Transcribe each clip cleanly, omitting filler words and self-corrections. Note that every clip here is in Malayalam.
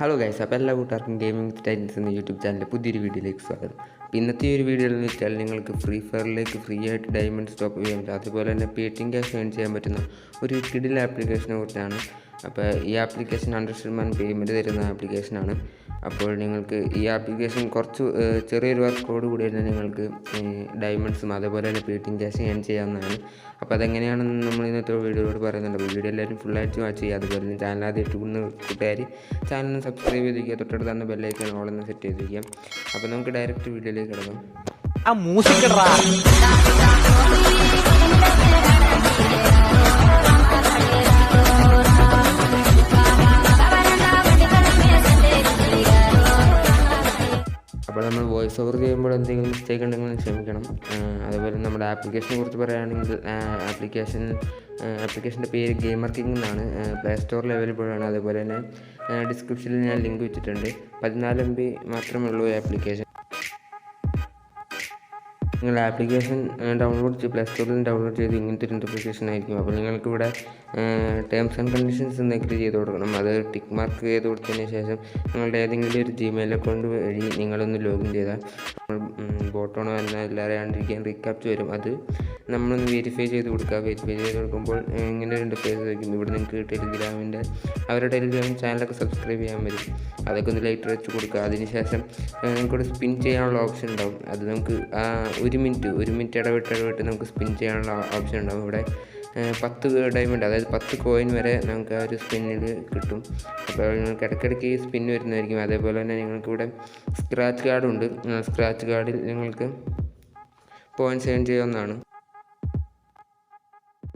ഹലോ ഗൈസ്, അപ്പോൾ എല്ലാ കൂട്ടുകാർക്കും ഗെയിമിംഗ് ടൈറ്റൻസ് എന്ന യൂട്യൂബ് ചാനലിലെ പുതിയൊരു വീഡിയോയിലേക്ക് സ്വാഗതം. അപ്പോൾ ഇന്നത്തെ ഒരു വീഡിയോയിൽ എന്ന് വെച്ചാൽ നിങ്ങൾക്ക് ഫ്രീ ഫയറിലേക്ക് ഫ്രീ ആയിട്ട് ഡയമണ്ട് സ്റ്റോപ്പ് ചെയ്യാൻ പറ്റും, അതുപോലെ തന്നെ പേടിഎം ക്യാഷ് ഏൺ ചെയ്യാൻ പറ്റുന്ന ഒരു കിഡിൽ ആപ്ലിക്കേഷനെ കുറിച്ചാണ്. അപ്പോൾ ഈ ആപ്ലിക്കേഷൻ 100% പേയ്മെൻറ്റ് തരുന്ന ആപ്ലിക്കേഷനാണ്. അപ്പോൾ നിങ്ങൾക്ക് ഈ ആപ്ലിക്കേഷൻ കുറച്ച് ചെറിയൊരു വർക്കോട് കൂടി തന്നെ നിങ്ങൾക്ക് ഡയമണ്ട്സും അതുപോലെ തന്നെ പേടിഎം ക്യാഷ് ഏൺ ചെയ്യാവുന്നതാണ്. അപ്പോൾ അതെങ്ങനെയാണെന്ന് നമ്മൾ ഇന്നത്തെ വീഡിയോയോട് പറയുന്നുണ്ട്. അപ്പോൾ വീഡിയോ എല്ലാവരും ഫുള്ളായിട്ട് വാച്ച് ചെയ്യുക. അതുപോലെ തന്നെ ചാനൽ ആദ്യമായിട്ട് കൂട്ടുകാർ ചാനൽ സബ്സ്ക്രൈബ് ചെയ്തിരിക്കുക, തൊട്ടടുത്ത് തന്നെ ബെല്ലൈക്കൺ ഓളൊന്ന് സെറ്റ് ചെയ്തിരിക്കുക. അപ്പോൾ നമുക്ക് ഡയറക്റ്റ് വീഡിയോയിലേക്ക് കിടക്കാം. അപ്പോൾ നമ്മൾ വോയിസ് ഓവർ ചെയ്യുമ്പോൾ എന്തെങ്കിലും മിസ്റ്റേക്ക് ഉണ്ടെങ്കിൽ ക്ഷമിക്കണം. അതുപോലെ നമ്മുടെ ആപ്ലിക്കേഷനെ കുറിച്ച് പറയുകയാണെങ്കിൽ ആപ്ലിക്കേഷൻ്റെ പേര് ഗെയിമർ കിങ് എന്നാണ്. പ്ലേ സ്റ്റോറിൽ അവൈലബിൾ ആണ്. അതുപോലെ തന്നെ ഡിസ്ക്രിപ്ഷനിൽ ഞാൻ ലിങ്ക് വെച്ചിട്ടുണ്ട്. 14 MB മാത്രമേ ഉള്ളൂ ഈ ആപ്ലിക്കേഷൻ. നിങ്ങൾ ആപ്ലിക്കേഷൻ പ്ലേ സ്റ്റോറിൽ ഡൗൺലോഡ് ചെയ്ത് ഇങ്ങനത്തെ ഒരു ഇൻ്റർപ്രിക്കേഷൻ ആയിരിക്കും. അപ്പോൾ നിങ്ങൾക്കിവിടെ ടേംസ് ആൻഡ് കണ്ടീഷൻസ് എന്തെങ്കിലും ചെയ്ത് കൊടുക്കണം. അത് ടിക്ക് മാർക്ക് ചെയ്ത് കൊടുത്തതിന് ശേഷം നിങ്ങളുടെ ഏതെങ്കിലും ഒരു ജിമെയിൽ അക്കൗണ്ട് വഴി നിങ്ങളൊന്ന് ലോഗിൻ ചെയ്താൽ ബോട്ടോണോ എന്ന അറിയാണ്ടിരിക്കാൻ റീക്യാപ്ചർ വരും. അത് നമ്മളൊന്ന് വെരിഫൈ ചെയ്ത് കൊടുക്കുക. വെരിഫൈ ചെയ്ത് കൊടുക്കുമ്പോൾ ഇങ്ങനെ ഒരു ഇൻ്റർഫേസ് വയ്ക്കും. ഇവിടെ നിങ്ങൾക്ക് അവരുടെ ടെലിഗ്രാം ചാനലൊക്കെ സബ്സ്ക്രൈബ് ചെയ്യാൻ വരും. അതൊക്കെ ഒന്ന് ലൈറ്റർ വെച്ച് കൊടുക്കുക. അതിനുശേഷം നമുക്കിവിടെ സ്പിൻ ചെയ്യാനുള്ള ഓപ്ഷൻ ഉണ്ടാവും. അത് നമുക്ക് 1 മിനിറ്റ് ഇടവിട്ട് നമുക്ക് സ്പിൻ ചെയ്യാനുള്ള ഓപ്ഷൻ ഉണ്ടാവും. ഇവിടെ 10 ഡയമണ്ട്, അതായത് 10 കോയിൻ വരെ നമുക്ക് ആ ഒരു സ്പിന്നിൽ കിട്ടും. അപ്പോൾ നിങ്ങൾക്ക് ഇടയ്ക്കിടയ്ക്ക് ഈ സ്പിൻ വരുന്നതായിരിക്കും. അതേപോലെ തന്നെ നിങ്ങൾക്കിവിടെ സ്ക്രാച്ച് കാർഡുണ്ട്. സ്ക്രാച്ച് കാർഡിൽ നിങ്ങൾക്ക് പോയിൻറ്റ്സ് ഏൺ ചെയ്യാവുന്നതാണ്.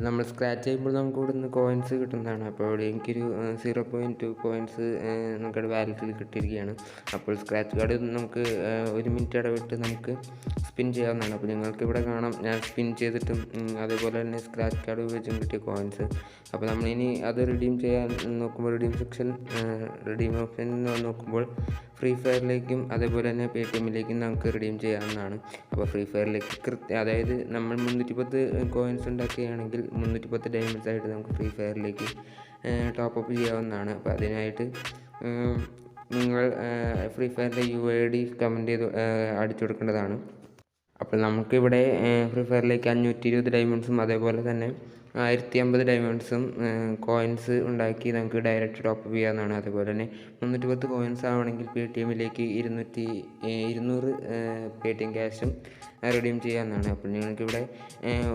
നമ്മൾ സ്ക്രാച്ച് ചെയ്യുമ്പോൾ നമുക്ക് ഇവിടെ നിന്ന് കോയിൻസ് കിട്ടുന്നതാണ്. അപ്പോൾ ഇവിടെ എനിക്കൊരു 0.2 കോയിൻസ് നമുക്കവിടെ വാലറ്റിൽ കിട്ടിയിരിക്കുകയാണ്. അപ്പോൾ സ്ക്രാച്ച് കാർഡ് നമുക്ക് 1 മിനിറ്റ് ഇടവിട്ട് നമുക്ക് സ്പിൻ ചെയ്യാവുന്നതാണ്. അപ്പോൾ നിങ്ങൾക്ക് ഇവിടെ കാണാം ഞാൻ സ്പിൻ ചെയ്തിട്ടും അതേപോലെ തന്നെ സ്ക്രാച്ച് കാർഡ് ഉപയോഗിച്ചും കിട്ടിയ കോയിൻസ്. അപ്പോൾ നമ്മളിനി അത് റിഡീം ചെയ്യാൻ നോക്കുമ്പോൾ റിഡീം ഓപ്ഷൻ നോക്കുമ്പോൾ ഫ്രീ ഫയറിലേക്കും അതേപോലെ തന്നെ പേടിഎമ്മിലേക്കും നമുക്ക് റിഡീം ചെയ്യാവുന്നതാണ്. അപ്പോൾ ഫ്രീ ഫയറിലേക്ക് അതായത് നമ്മൾ 310 കോയിൻസ് ഉണ്ടാക്കുകയാണെങ്കിൽ 310 ഡയമണ്ട്സ് ആയിട്ട് നമുക്ക് ഫ്രീ ഫയറിലേക്ക് ടോപ്പ് ചെയ്യാവുന്നതാണ്. അപ്പോൾ അതിനായിട്ട് നിങ്ങൾ ഫ്രീ ഫയറിൻ്റെ UID കമൻറ്റ് ചെയ്ത് അടിച്ചു കൊടുക്കേണ്ടതാണ്. അപ്പോൾ നമുക്കിവിടെ ഫ്രീ ഫയറിലേക്ക് 520 ഡയമണ്ട്സും അതേപോലെ തന്നെ 1050 ഡയമണ്ട്സും കോയിൻസ് ഉണ്ടാക്കി നമുക്ക് ഡയറക്റ്റ് ടോപ്പ് ചെയ്യാവുന്നതാണ്. അതുപോലെ തന്നെ 310 കോയിൻസ് ആവണമെങ്കിൽ പേടിഎമ്മിലേക്ക് 200 പേടിഎം ക്യാഷും റിഡീം ചെയ്യാവുന്നതാണ്. അപ്പോൾ നിങ്ങൾക്കിവിടെ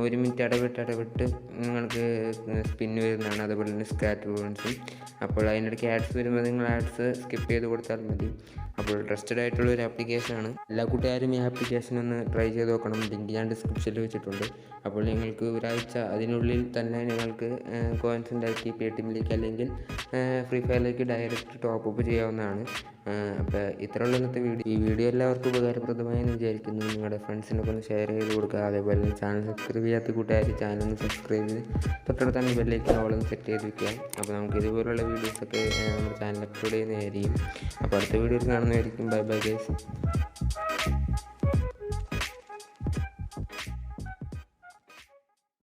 1 മിനിറ്റ് ഇടവിട്ട് നിങ്ങൾക്ക് സ്പിന്ന് വരുന്നതാണ്. അതുപോലെ തന്നെ സ്ക്രാച്ച് കോയിൻസും. അപ്പോൾ അതിനിടയ്ക്ക് ആഡ്സ് വരുമ്പോൾ നിങ്ങൾ ആഡ്സ് സ്കിപ്പ് ചെയ്ത് കൊടുത്താൽ മതി. അപ്പോൾ ട്രസ്റ്റഡ് ആയിട്ടുള്ള ഒരു ആപ്ലിക്കേഷനാണ്. എല്ലാ കൂട്ടുകാരും ഈ ആപ്ലിക്കേഷൻ ഒന്ന് ട്രൈ ചെയ്ത് നോക്കണം. ലിങ്ക് ഞാൻ ഡിസ്ക്രിപ്ഷനിൽ വെച്ചിട്ടുണ്ട്. അപ്പോൾ നിങ്ങൾക്ക് ഒരാഴ്ച അതിനുള്ളിൽ തന്നെ നിങ്ങൾക്ക് കോയിൻസ് ഉണ്ടാക്കി പേടിഎമ്മിലേക്ക് അല്ലെങ്കിൽ ഫ്രീ ഫയറിലേക്ക് ഡയറക്റ്റ് ടോപ്പ് ചെയ്യാവുന്നതാണ്. അപ്പോൾ ഇത്രയുള്ള ഇന്നത്തെ വീഡിയോ. ഈ വീഡിയോ എല്ലാവർക്കും ഉപകാരപ്രദമായെന്ന് വിചാരിക്കുന്നു. നിങ്ങളുടെ ഫ്രണ്ട്സിനൊക്കെ ഒന്ന് ഷെയർ ചെയ്ത് കൊടുക്കുക. അതേപോലെ ചാനൽ സബ്സ്ക്രൈബ് ചെയ്യാത്ത കൂട്ടുകാർ ചാനൽ ഒന്ന് സബ്സ്ക്രൈബ് ചെയ്ത് തൊട്ടടുത്താണ് ബെല്ലൈക്കൺ ഓളൊന്ന് സെറ്റ് ചെയ്ത് വയ്ക്കുക. അപ്പോൾ നമുക്ക് ഇതുപോലുള്ള വീഡിയോസൊക്കെ നമ്മുടെ ചാനൽ അപ്ലോഡ് ചെയ്യുന്നതായിരിക്കും. അപ്പോൾ അടുത്ത വീഡിയോയിൽ കാണുന്നതായിരിക്കും. Bye bye guys.